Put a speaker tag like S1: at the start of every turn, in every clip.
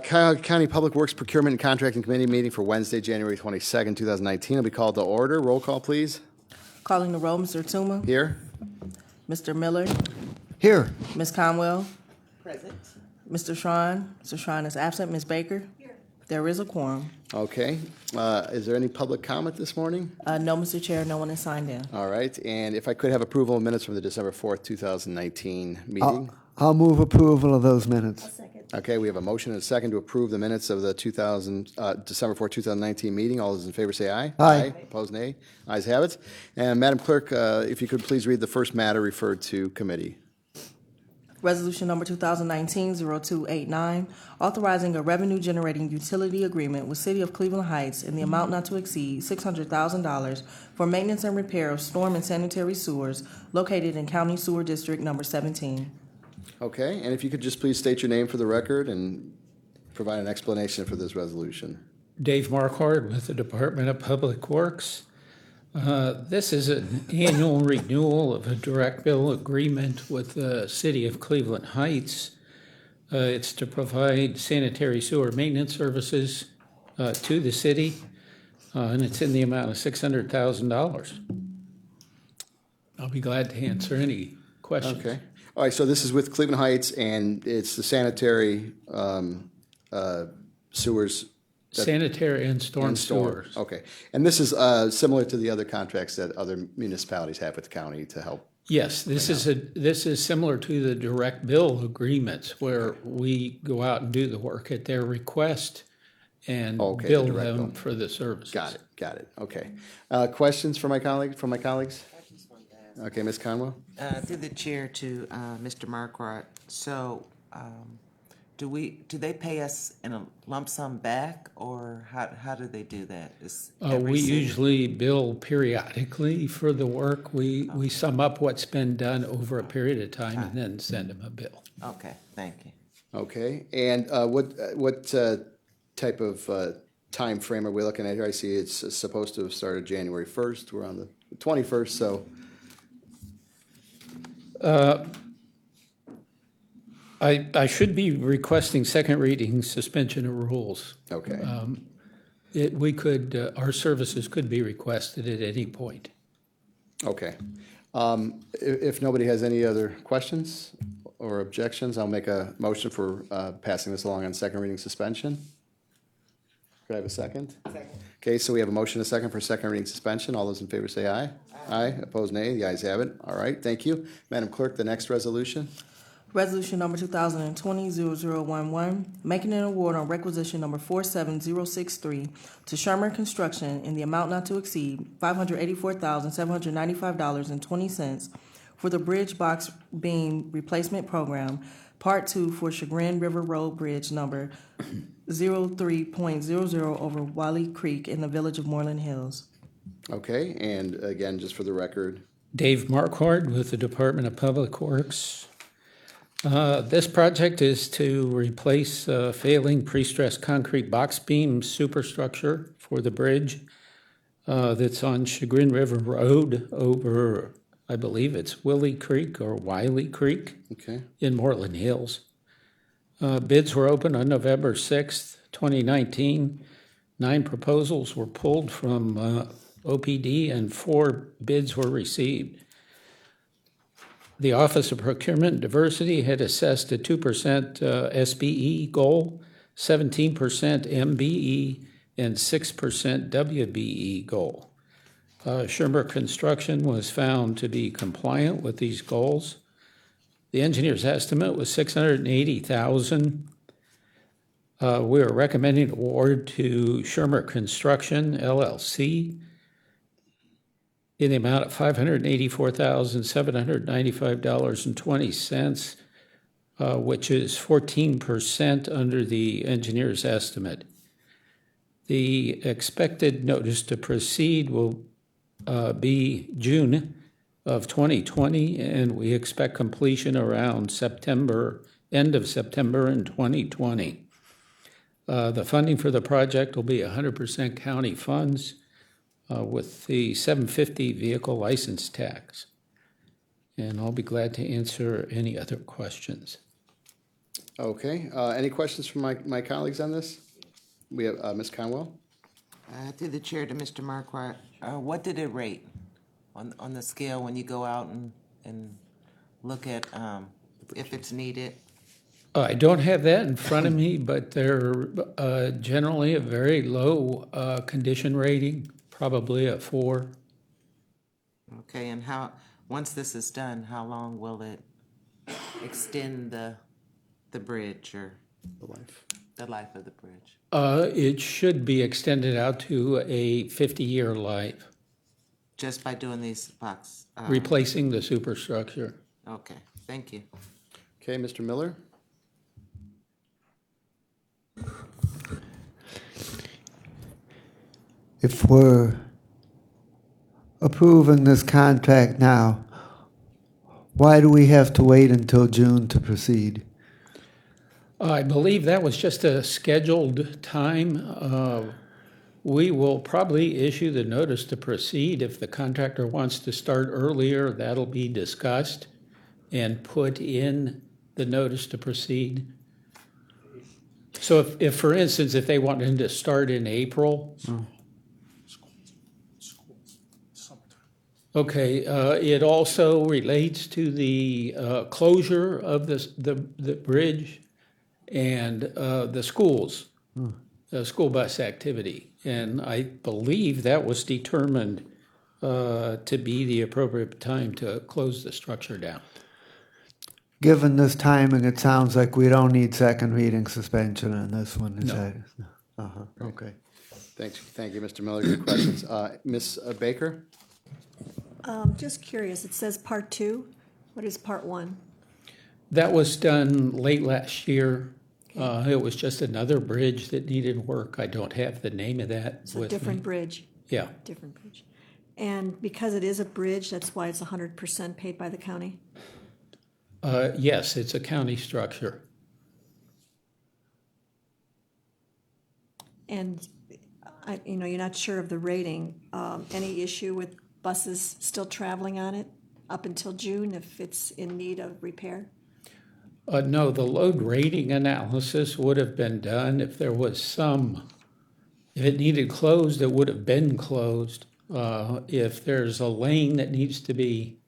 S1: County Public Works Procurement and Contracting Committee meeting for Wednesday, January 22nd, 2019 will be called to order. Roll call, please.
S2: Calling the roll, Mr. Tuma.
S1: Here.
S2: Mr. Miller.
S3: Here.
S2: Ms. Conwell.
S4: Present.
S2: Mr. Schron. Mr. Schron is absent. Ms. Baker.
S4: Here.
S2: There is a quorum.
S1: Okay. Is there any public comment this morning?
S2: No, Mr. Chair, no one is signed in.
S1: All right. And if I could have approval of minutes from the December 4th, 2019 meeting.
S3: I'll move approval of those minutes.
S4: Second.
S1: Okay, we have a motion and a second to approve the minutes of the December 4th, 2019 meeting. All those in favor say aye.
S3: Aye.
S1: Opposed, nay. Ayes have it. And Madam Clerk, if you could please read the first matter referred to committee.
S2: Resolution number 2019-0289, authorizing a revenue-generating utility agreement with City of Cleveland Heights in the amount not to exceed $600,000 for maintenance and repair of storm and sanitary sewers located in County Sewer District number 17.
S1: Okay, and if you could just please state your name for the record and provide an explanation for this resolution.
S5: Dave Marquardt with the Department of Public Works. This is an annual renewal of a direct bill agreement with the City of Cleveland Heights. It's to provide sanitary sewer maintenance services to the city, and it's in the amount of $600,000. I'll be glad to answer any questions.
S1: Okay. All right, so this is with Cleveland Heights, and it's the sanitary sewers.
S5: Sanitary and storm sewers.
S1: Okay, and this is similar to the other contracts that other municipalities have with the county to help.
S5: Yes, this is similar to the direct bill agreements where we go out and do the work at their request and bill them for the services.
S1: Got it. Okay. Questions for my colleagues? Okay, Ms. Conwell?
S4: Through the chair to Mr. Marquardt. So, do they pay us in a lump sum back, or how do they do that?
S5: We usually bill periodically for the work. We sum up what's been done over a period of time and then send them a bill.
S4: Okay, thank you.
S1: Okay, and what type of time frame are we looking at here? I see it's supposed to have started January 1st. We're on the 21st, so.
S5: I should be requesting second reading suspension of rules.
S1: Okay.
S5: Our services could be requested at any point.
S1: Okay. If nobody has any other questions or objections, I'll make a motion for passing this along on second reading suspension. Could I have a second? Second. Okay, so we have a motion and a second for second reading suspension. All those in favor say aye. Aye. Opposed, nay. The ayes have it. All right, thank you. Madam Clerk, the next resolution.
S2: Resolution number 2020-0011, making an award on requisition number 47063 to Shermer Construction in the amount not to exceed $584,795.20 for the Bridge Box Beam Replacement Program, Part 2 for Chagrin River Road Bridge number 03.00 over Wiley Creek in the village of Moreland Hills.
S1: Okay, and again, just for the record.
S5: Dave Marquardt with the Department of Public Works. This project is to replace failing pre-stressed concrete box beam superstructure for the bridge that's on Chagrin River Road over, I believe it's Willie Creek or Wiley Creek in Moreland Hills. Bids were opened on November 6th, 2019. 9 proposals were pulled from OPD and 4 bids were received. The Office of Procurement and Diversity had assessed a 2% SBE goal, 17% MBE, and 6% WBE goal. Shermer Construction was found to be compliant with these goals. The engineer's estimate was $680,000. We are recommending award to Shermer Construction, LLC, in the amount of $584,795.20, which is 14% under the engineer's estimate. The expected notice to proceed will be June of 2020, and we expect completion around end of September in 2020. The funding for the project will be 100% county funds, with the $750 vehicle license tax. And I'll be glad to answer any other questions.
S1: Okay, any questions from my colleagues on this? We have Ms. Conwell?
S4: Through the chair to Mr. Marquardt, what did it rate on the scale when you go out and look at if it's needed?
S5: I don't have that in front of me, but they're generally a very low condition rating, probably a 4.
S4: Okay, and once this is done, how long will it extend the bridge or
S1: The life.
S4: the life of the bridge?
S5: It should be extended out to a 50-year life,
S4: Just by doing these box?
S5: replacing the superstructure.
S4: Okay, thank you.
S1: Okay, Mr. Miller?
S3: If we're approving this contract now, why do we have to wait until June to proceed?
S5: I believe that was just a scheduled time. We will probably issue the notice to proceed. If the contractor wants to start earlier, that'll be discussed and put in the notice to proceed. So if for instance, if they wanted to start in April. Okay, it also relates to the closure of the bridge and the schools, the school bus activity. And I believe that was determined to be the appropriate time to close the structure down.
S3: Given this timing, it sounds like we don't need second reading suspension on this one. Is
S5: No.
S3: that? Okay.
S1: Thank you, Mr. Miller. Good questions. Ms. Baker?
S6: Just curious, it says part 2. What is part 1?
S5: That was done late last year. It was just another bridge that needed work. I don't have the name of that
S6: It's a
S5: with
S6: different
S5: me.
S6: bridge,
S5: Yeah.
S6: different bridge. And because it is a bridge, that's why it's 100% paid by the county?
S5: Yes, it's a county structure.
S6: And, you're not sure of the rating. Any issue with buses still traveling on it up until June if it's in need of repair?
S5: No, the load rating analysis would have been done if there was if it needed closed, it would have been closed. If there's a lane that needs to be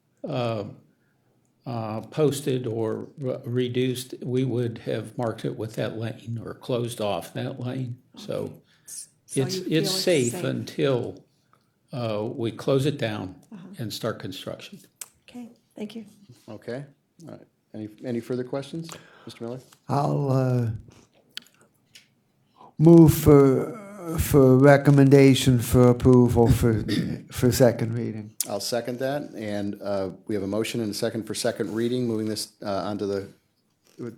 S5: posted or reduced, we would have marked it with that lane or closed off that lane. So
S6: So
S5: it's
S6: you feel
S5: it's safe until we close it down and start construction.
S6: Okay, thank you.
S1: Okay. All right. Any further questions, Mr. Miller?
S3: I'll move for recommendation for approval for second reading.
S1: I'll second that, and we have a motion and a second for second reading, moving this onto the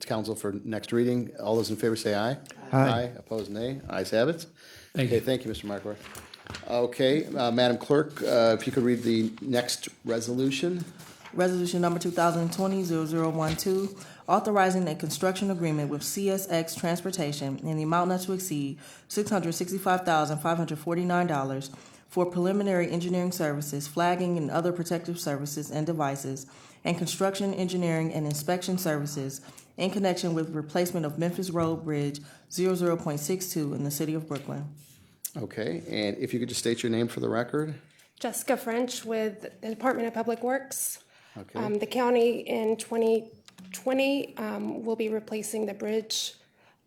S1: council for next reading. All those in favor say aye.
S3: Aye.
S1: Opposed, nay. Ayes have it.
S5: Thank
S1: Okay,
S5: you.
S1: thank you, Mr. Marquardt. Okay, Madam Clerk, if you could read the next resolution.
S2: Resolution number 2020-0012, authorizing a construction agreement with CSX Transportation in the amount not to exceed $665,549 for preliminary engineering services, flagging and other protective services and devices, and construction, engineering, and inspection services in connection with replacement of Memphis Road Bridge 00.62 in the city of Brooklyn.
S1: Okay, and if you could just state your name for the record.
S7: Jessica French with the Department of Public Works.
S1: Okay.
S7: The county in 2020 will be replacing the bridge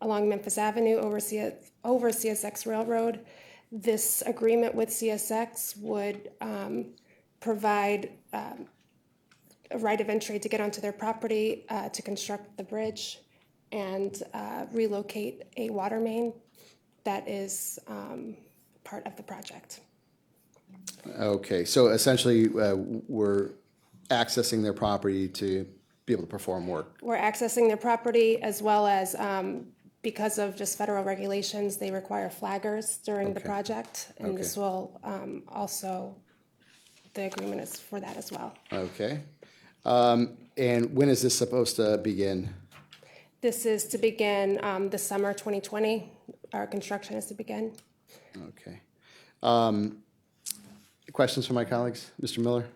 S7: along Memphis Avenue over CSX Railroad. This agreement with CSX would provide a right of entry to get onto their property to construct the bridge and relocate a water main that is part of the project.
S1: Okay, so essentially, we're accessing their property to be able to perform work.
S7: We're accessing their property as well as, because of just federal regulations, they require flaggers during the
S1: Okay.
S7: project. And this will also, the agreement is for that as well.
S1: Okay. And when is this supposed to begin?
S7: This is to begin the summer 2020. Our construction is to begin.
S1: Okay. Questions from my colleagues? Mr. Miller?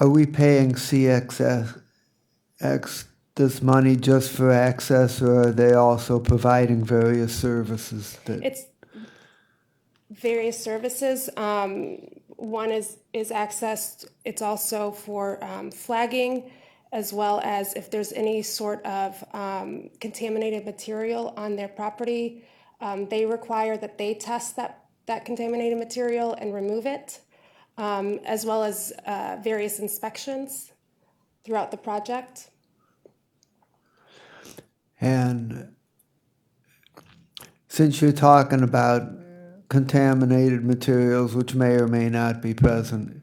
S3: Are we paying CSX this money just for access, or are they also providing various services that?
S7: It's various services. One is access. It's also for flagging, as well as if there's any sort of contaminated material on their property, they require that they test that contaminated material and remove it, as well as various inspections throughout the project.
S3: And since you're talking about contaminated materials which may or may not be present,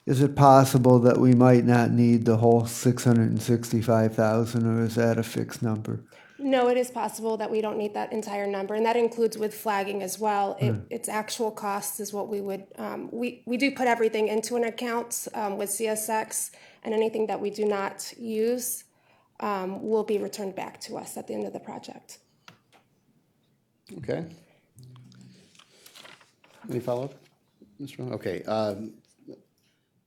S3: is it possible that we might not need the whole 665,000, or is that a fixed number?
S7: No, it is possible that we don't need that entire number, and that includes with flagging as well. Its actual cost is what we would, we do put everything into an account with CSX, and anything that we do not use will be returned back to us at the end of the project.
S1: Okay. Any follow-up, Mr. Miller? Okay.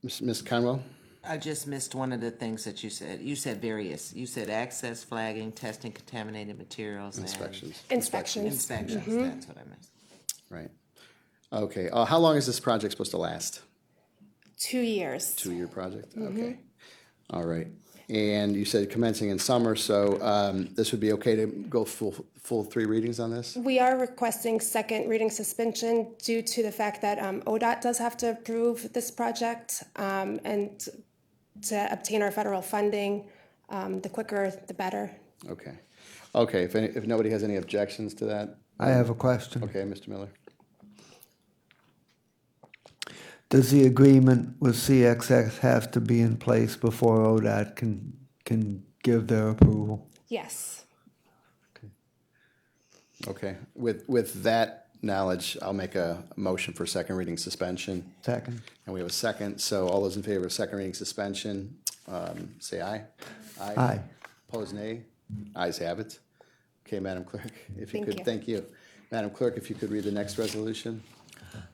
S1: Ms. Conwell?
S4: I just missed one of the things that you said. You said various. You said access, flagging, testing contaminated materials,
S1: Inspections.
S7: Inspections.
S4: and inspections. That's what I missed.
S1: Right. Okay. How long is this project supposed to last?
S7: 2 years.
S1: 2-year project? Okay. All right. And you said commencing in summer, so this would be okay to go full 3 readings on this?
S7: We are requesting second reading suspension due to the fact that ODOT does have to approve this project, and to obtain our federal funding, the quicker the better.
S1: Okay. Okay, if nobody has any objections to that?
S3: I have a question.
S1: Okay, Mr. Miller?
S3: Does the agreement with CXX have to be in place before ODOT can give their approval?
S7: Yes.
S1: Okay. With that knowledge, I'll make a motion for second reading suspension.
S3: Second.
S1: And we have a second, so all those in favor of second reading suspension, say aye.
S3: Aye.
S1: Opposed, nay. Ayes have it. Okay, Madam Clerk, if you
S7: Thank
S1: could,
S7: you.
S1: thank you. Madam Clerk, if you could read the next resolution.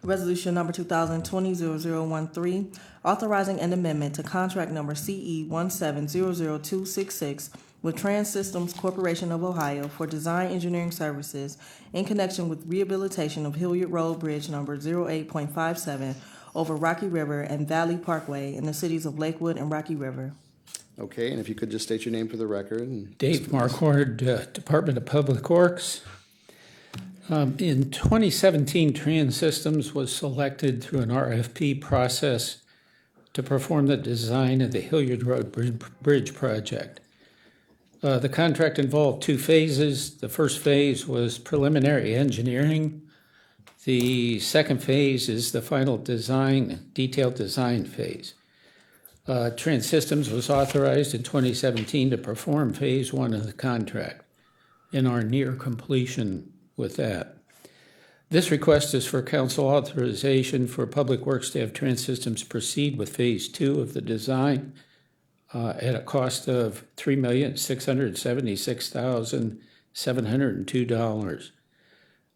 S2: Resolution number 2020-0013, authorizing an amendment to contract number CE 1700266 with Trans Systems Corporation of Ohio for design engineering services in connection with rehabilitation of Hilliard Road Bridge number 08.57 over Rocky River and Valley Parkway in the cities of Lakewood and Rocky River.
S1: Okay, and if you could just state your name for the record. And
S5: Dave Marquardt, Department of Public Works. In 2017, Trans Systems was selected through an RFP process to perform the design of the Hilliard Road Bridge project. The contract involved 2 phases. The first phase was preliminary engineering. The second phase is the final design, detailed design phase. Trans Systems was authorized in 2017 to perform phase 1 of the contract and are near completion with that. This request is for council authorization for Public Works to have Trans Systems proceed with phase 2 of the design at a cost of $3,676,702.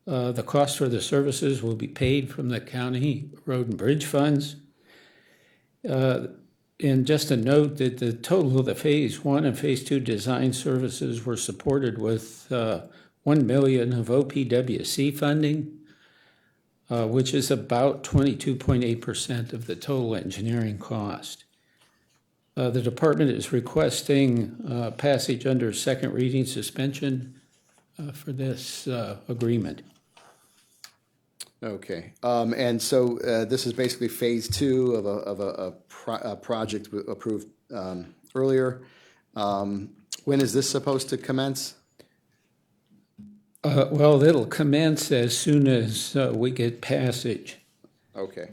S5: The cost for the services will be paid from the county road and bridge funds. And just a note that the total of the phase 1 and phase 2 design services were supported with $1 million of OPWC funding, which is about 22.8% of the total engineering cost. The department is requesting passage under second reading suspension for this agreement.
S1: okay, and so this is basically phase 2 of a project approved earlier. When is this supposed to commence?
S5: Well, it'll commence as soon as we get passage.
S1: Okay.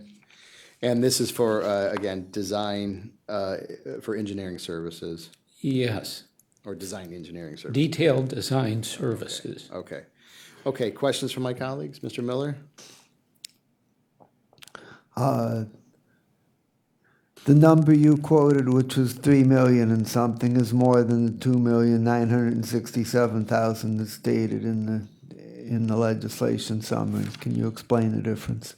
S1: And this is for, again, design for engineering services,
S5: Yes,
S1: or design engineering services?
S5: detailed design services.
S1: Okay. Okay, questions from my colleagues? Mr. Miller?
S3: The number you quoted, which was 3 million and something, is more than the 2,967,000 that's stated in the legislation summary. Can you explain the difference?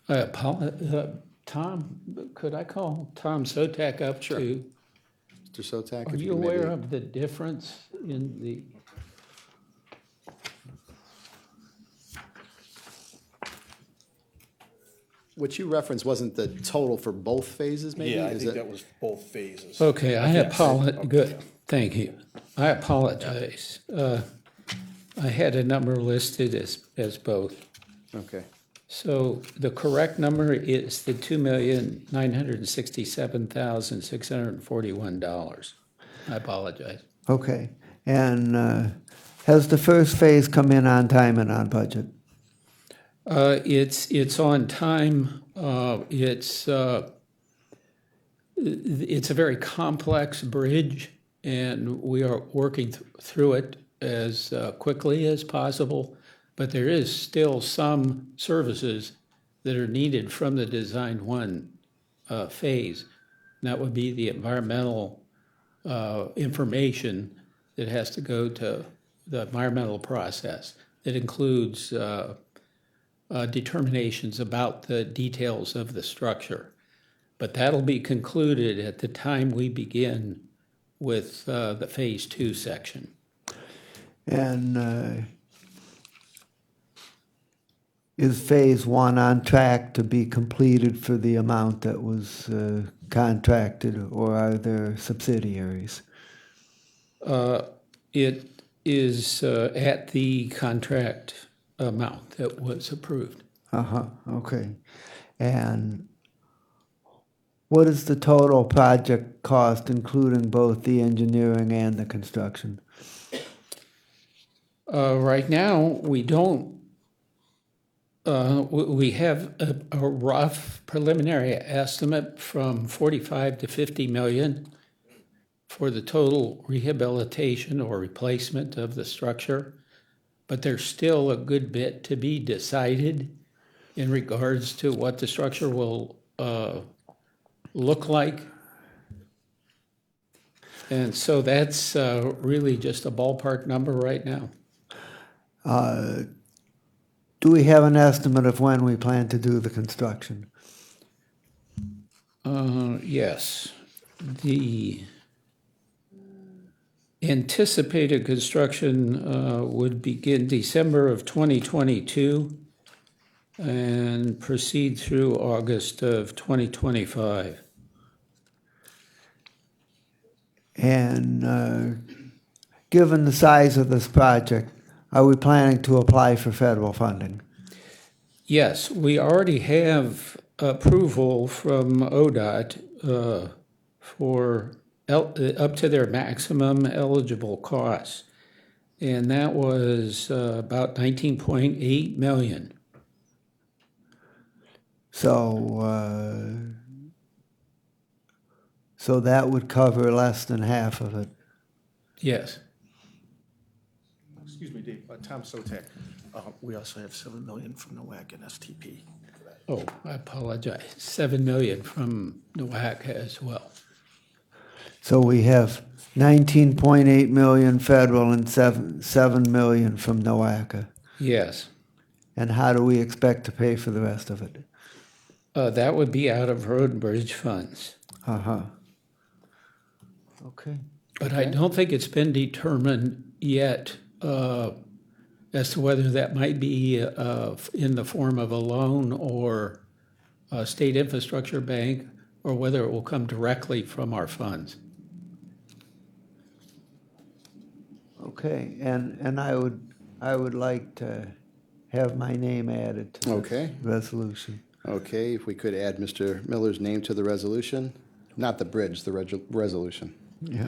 S5: Tom, could I call Tom Sotak up
S1: Sure.
S5: to?
S1: Mr. Sotak,
S5: Are
S1: if
S5: you
S1: you could
S5: aware
S1: maybe,
S5: of the difference in the,
S1: what you referenced wasn't the total for both phases, maybe?
S8: Yeah, I
S1: Is
S8: think
S1: it-
S8: that was both phases.
S5: okay, I
S8: Yes.
S5: apologize, good, thank you. I apologize. I had a number listed as both.
S1: Okay,
S5: So the correct number is the $2,967,641. I apologize.
S3: Okay. And has the first phase come in on time and on budget?
S5: It's on time. It's a very complex bridge, and we are working through it as quickly as possible. But there is still some services that are needed from the Design 1 phase. And that would be the environmental information that has to go to the environmental process. That includes determinations about the details of the structure. But that'll be concluded at the time we begin with the Phase 2 section.
S3: And is phase 1 on track to be completed for the amount that was contracted, or are there subsidiaries?
S5: It is at the contract amount that was approved.
S3: Okay. And what is the total project cost, including both the engineering and the construction?
S5: Right now, we don't. We have a rough preliminary estimate from 45 to 50 million for the total rehabilitation or replacement of the structure. But there's still a good bit to be decided in regards to what the structure will look like. And so that's really just a ballpark number right now.
S3: Do we have an estimate of when we plan to do the construction?
S5: Yes. The anticipated construction would begin December of 2022 and proceed through August of 2025.
S3: And given the size of this project, are we planning to apply for federal funding?
S5: Yes, we already have approval from ODOT for up to their maximum eligible costs. And that was about 19.8 million.
S3: So that would cover less than half of it.
S5: Yes.
S8: Excuse me, Dave, Tom Sotak. We also have 7 million from NOAC and STP.
S5: Oh, I apologize. 7 million from NOAC as well.
S3: So we have 19.8 million federal and 7 million from NOACA.
S5: Yes.
S3: And how do we expect to pay for the rest of it?
S5: That would be out of road and bridge funds.
S3: Okay.
S5: But I don't think it's been determined yet as to whether that might be in the form of a loan or a state infrastructure bank, or whether it will come directly from our funds.
S3: Okay, and I would like to have my name added to
S1: Okay.
S3: this resolution.
S1: okay, if we could add Mr. Miller's name to the resolution, not the bridge, the resolution.
S3: Yeah,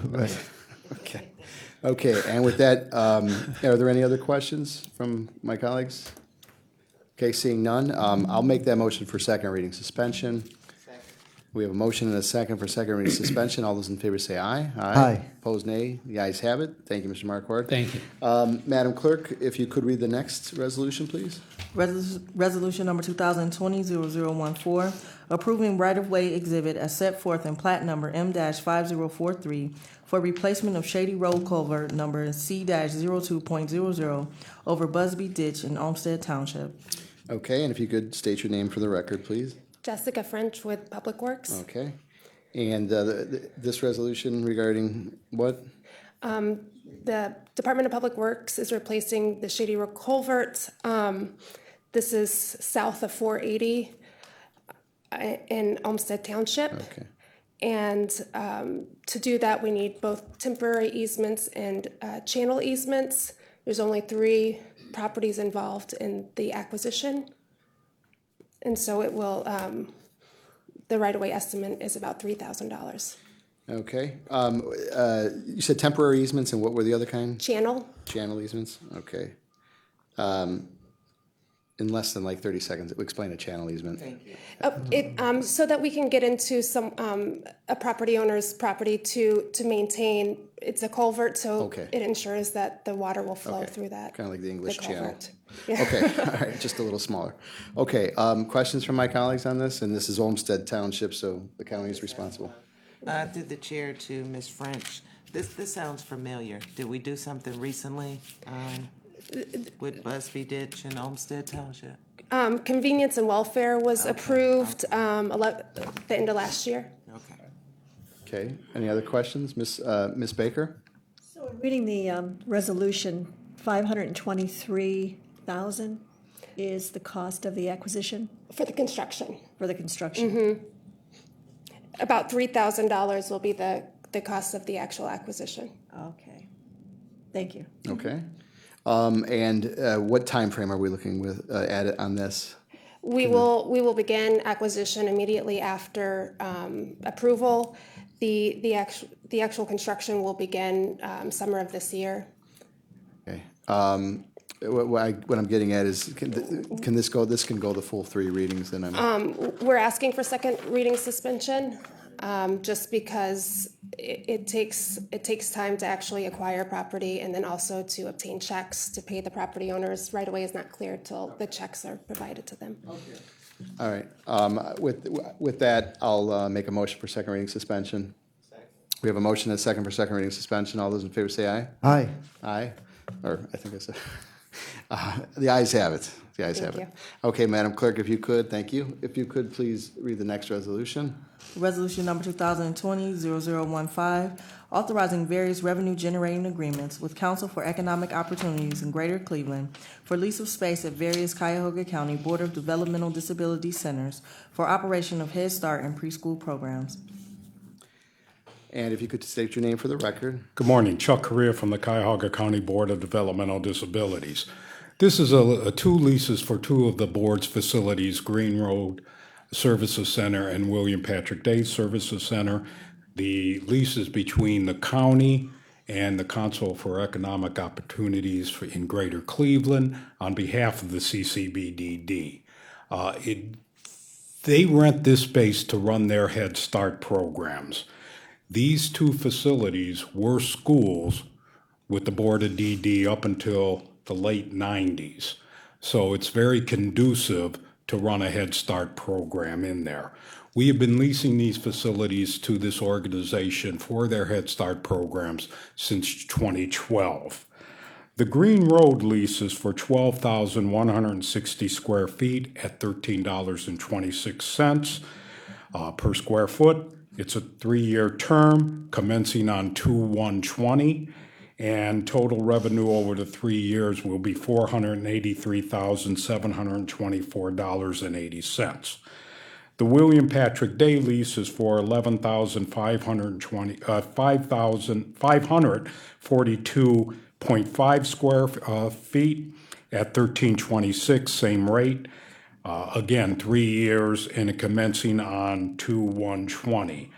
S3: right.
S1: Okay, okay, and with that, are there any other questions from my colleagues? Okay, seeing none, I'll make that motion for second reading suspension. We have a motion and a second for second reading suspension. All those in favor say aye.
S3: Aye.
S1: Opposed, nay. The ayes have it. Thank you, Mr. Marquardt.
S5: Thank you.
S1: Madam Clerk, if you could read the next resolution, please.
S2: Resolution number 2020-0014, approving right-of-way exhibit as set forth in plat number M-5043 for replacement of Shady Road culvert number C-02.00 over Busby Ditch in Olmsted Township.
S1: Okay, and if you could state your name for the record, please.
S7: Jessica French with Public Works.
S1: Okay. And this resolution regarding what?
S7: The Department of Public Works is replacing the Shady Brook Culvert. This is south of 480 in Olmsted Township.
S1: Okay.
S7: And to do that, we need both temporary easements and channel easements. There's only 3 properties involved in the acquisition. And so it will, the right-of-way estimate is about $3,000.
S1: Okay. You said temporary easements, and what were the other kind?
S7: Channel?
S1: Channel easements? Okay. In less than like 30 seconds, explain a channel easement.
S7: So that we can get into some, a property owner's property to maintain, it's a culvert, so
S1: Okay.
S7: it ensures that the water will flow
S1: Okay.
S7: through that.
S1: Kind of like the English channel.
S7: culvert. Yeah.
S1: Okay, all right, just a little smaller. Okay, questions from my colleagues on this? And this is Olmsted Township, so the county is responsible.
S4: Through the chair to Ms. French, this sounds familiar. Did we do something recently with Busby Ditch and Olmsted Township?
S7: Convenience and welfare was approved the end of last year.
S4: Okay.
S1: Okay, any other questions? Ms. Baker?
S6: So in reading the resolution, 523,000 is the cost of the acquisition
S7: For the construction.
S6: for the construction.
S7: About $3,000 will be the cost of the actual acquisition.
S6: Okay. Thank you.
S1: Okay. And what time frame are we looking with at on this?
S7: We will begin acquisition immediately after approval. The actual construction will begin summer of this year.
S1: Okay. What I'm getting at is, can this go the full 3 readings, then
S7: We're asking for second reading suspension, just because it takes time to actually acquire property and then also to obtain checks to pay the property owners. Right away is not clear till the checks are provided to them.
S1: all right. With that, I'll make a motion for second reading suspension. We have a motion and a second for second reading suspension. All those in favor say aye.
S3: Aye.
S1: Aye, or I think I said, the ayes have it. The ayes have it.
S7: you.
S1: Okay, Madam Clerk, if you could, thank you. If you could, please read the next resolution.
S2: Resolution number 2020-0015, authorizing various revenue-generating agreements with Council for Economic Opportunities in Greater Cleveland for lease of space at various Cuyahoga County Board of Developmental Disability Centers for operation of Head Start and preschool programs.
S1: And if you could state your name for the record.
S9: Good morning, Chuck Correa from the Cuyahoga County Board of Developmental Disabilities. This is a 2 leases for 2 of the board's facilities, Green Road Services Center and William Patrick Day Services Center. The lease is between the county and the Council for Economic Opportunities in Greater Cleveland on behalf of the CCBDD. They rent this space to run their Head Start programs. These 2 facilities were schools with the Board of DD up until the late 90s. So it's very conducive to run a Head Start program in there. We have been leasing these facilities to this organization for their Head Start programs since 2012. The Green Road lease is for 12,160 square feet at $13.26 per square foot. It's a 3-year term commencing on 2/1/20, and total revenue over the 3 years will be $483,724.80. The William Patrick Day lease is for 542.5 square feet at $13.26, same rate. Again, 3 years and commencing on 2/1/20.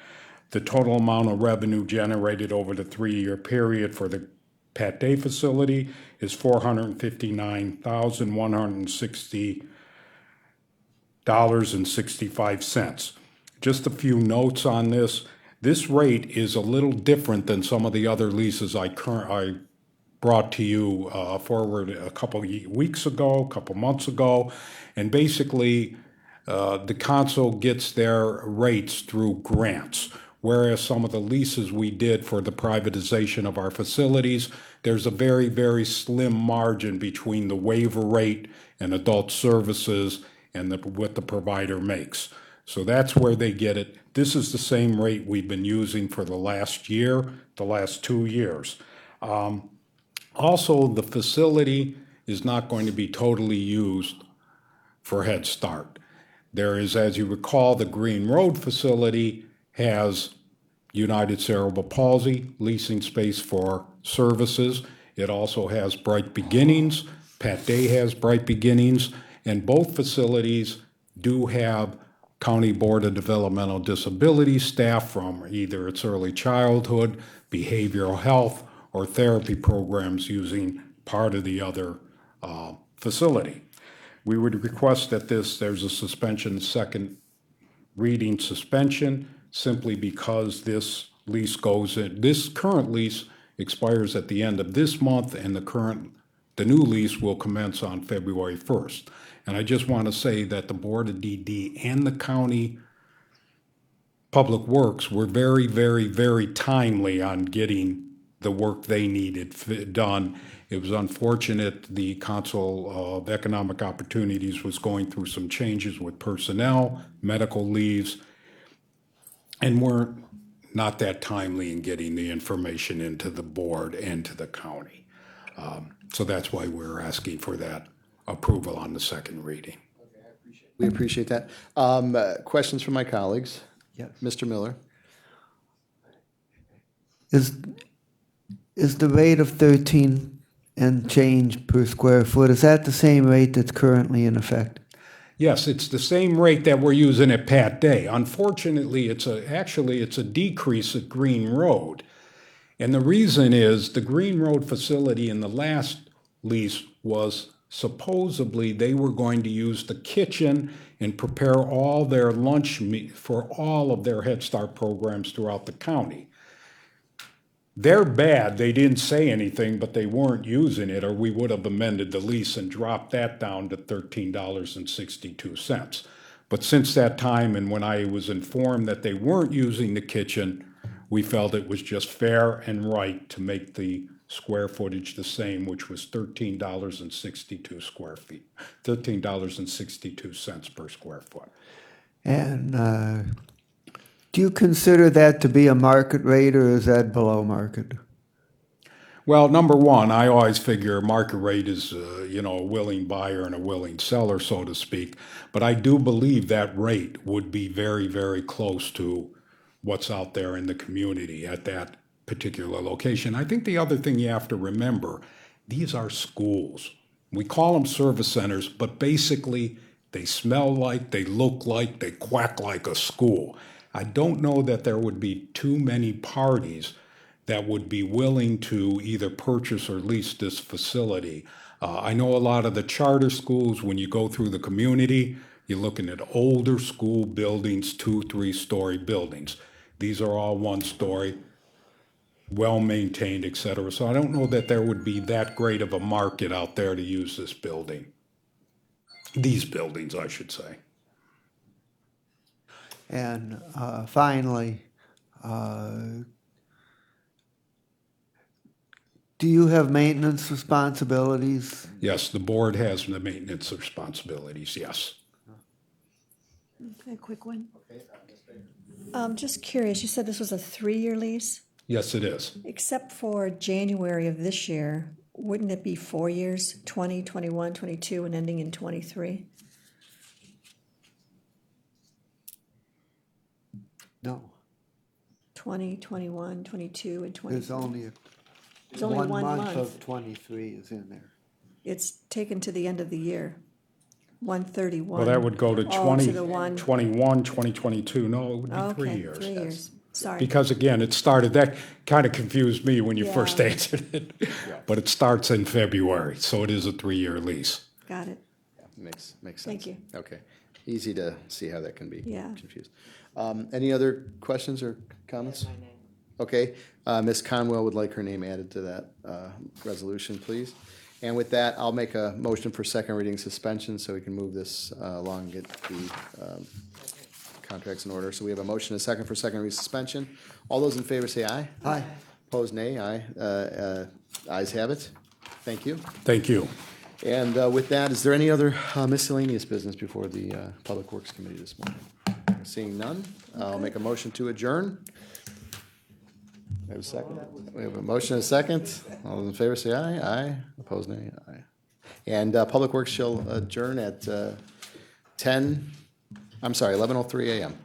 S9: The total amount of revenue generated over the 3-year period for the Pat Day facility is $459,160.65. Just a few notes on this. This rate is a little different than some of the other leases I brought to you forward a couple weeks ago, a couple months ago. And basically, the council gets their rates through grants. whereas some of the leases we did for the privatization of our facilities, there's a very, very slim margin between the waiver rate and adult services and what the provider makes. So that's where they get it. This is the same rate we've been using for the last year, the last 2 years. Also, the facility is not going to be totally used for Head Start. There is, as you recall, the Green Road facility has United Cerebral Palsy leasing space for services. It also has Bright Beginnings. Pat Day has Bright Beginnings. And both facilities do have County Board of Developmental Disabilities staff from either its early childhood, behavioral health, or therapy programs using part of the other facility. We would request that there's a suspension, second reading suspension, simply because this lease this current lease expires at the end of this month, and the new lease will commence on February 1st. And I just want to say that the Board of DD and the County Public Works were very, very, very timely on getting the work they needed done. It was unfortunate the Council of Economic Opportunities was going through some changes with personnel, medical leaves, and weren't not that timely in getting the information into the board and to the county. So that's why we're asking for that approval on the second reading.
S1: We appreciate that. Questions from my colleagues?
S3: Yes.
S1: Mr. Miller?
S3: Is the rate of 13 and change per square foot, is that the same rate that's currently in effect?
S9: Yes, it's the same rate that we're using at Pat Day. Unfortunately, it's a decrease at Green Road. And the reason is the Green Road facility in the last lease was supposedly they were going to use the kitchen and prepare all their lunch for all of their Head Start programs throughout the county. They're bad. They didn't say anything, but they weren't using it, or we would have amended the lease and dropped that down to $13.62. But since that time, and when I was informed that they weren't using the kitchen, we felt it was just fair and right to make the square footage the same, which was $13.62 per square foot.
S3: And do you consider that to be a market rate, or is that below market?
S9: Well, number one, I always figure market rate is, a willing buyer and a willing seller, so to speak. But I do believe that rate would be very, very close to what's out there in the community at that particular location. I think the other thing you have to remember, these are schools. We call them service centers, but basically they smell like, they look like, they quack like a school. I don't know that there would be too many parties that would be willing to either purchase or lease this facility. I know a lot of the charter schools, when you go through the community, you're looking at older school buildings, 2-3-story buildings. These are all 1-story, well-maintained, et cetera. So I don't know that there would be that great of a market out there to use this building. These buildings, I should say.
S3: And finally, do you have maintenance responsibilities?
S9: Yes, the board has the maintenance responsibilities, yes.
S6: Okay, a quick one. Just curious, you said this was a 3-year lease?
S9: Yes, it is.
S6: Except for January of this year, wouldn't it be 4 years, 20, 21, 22, and ending in 23?
S3: No.
S6: 20, 21, 22, and 23.
S3: There's only
S6: There's only one
S3: month
S6: month.
S3: of 23 is in there.
S6: It's taken to the end of the year, 131.
S9: Well, that would go to
S6: Oh,
S9: 20,
S6: to the one.
S9: 21, 2022. No, it would be 3
S6: Okay,
S9: years.
S6: 3 years, sorry.
S9: Because again, it started, that kind of confused me when you first
S6: Yeah.
S9: answered it. But it starts in February, so it is a 3-year lease.
S6: Got it.
S1: Makes sense.
S6: Thank you.
S1: Okay. Easy to see how that can be
S6: Yeah.
S1: confused. Any other questions or comments? Okay. Ms. Conwell would like her name added to that resolution, please. And with that, I'll make a motion for second reading suspension so we can move this along and get the, Contract's in order. So we have a motion and a second for second reading suspension. All those in favor say aye.
S3: Aye.
S1: Opposed, nay. Aye. Ayes have it. Thank you.
S9: Thank you.
S1: And with that, is there any other miscellaneous business before the Public Works Committee this morning? Seeing none, I'll make a motion to adjourn. We have a second. We have a motion and a second. All those in favor say aye. Aye. Opposed, nay. Aye. And Public Works shall adjourn at 11:03 a.m.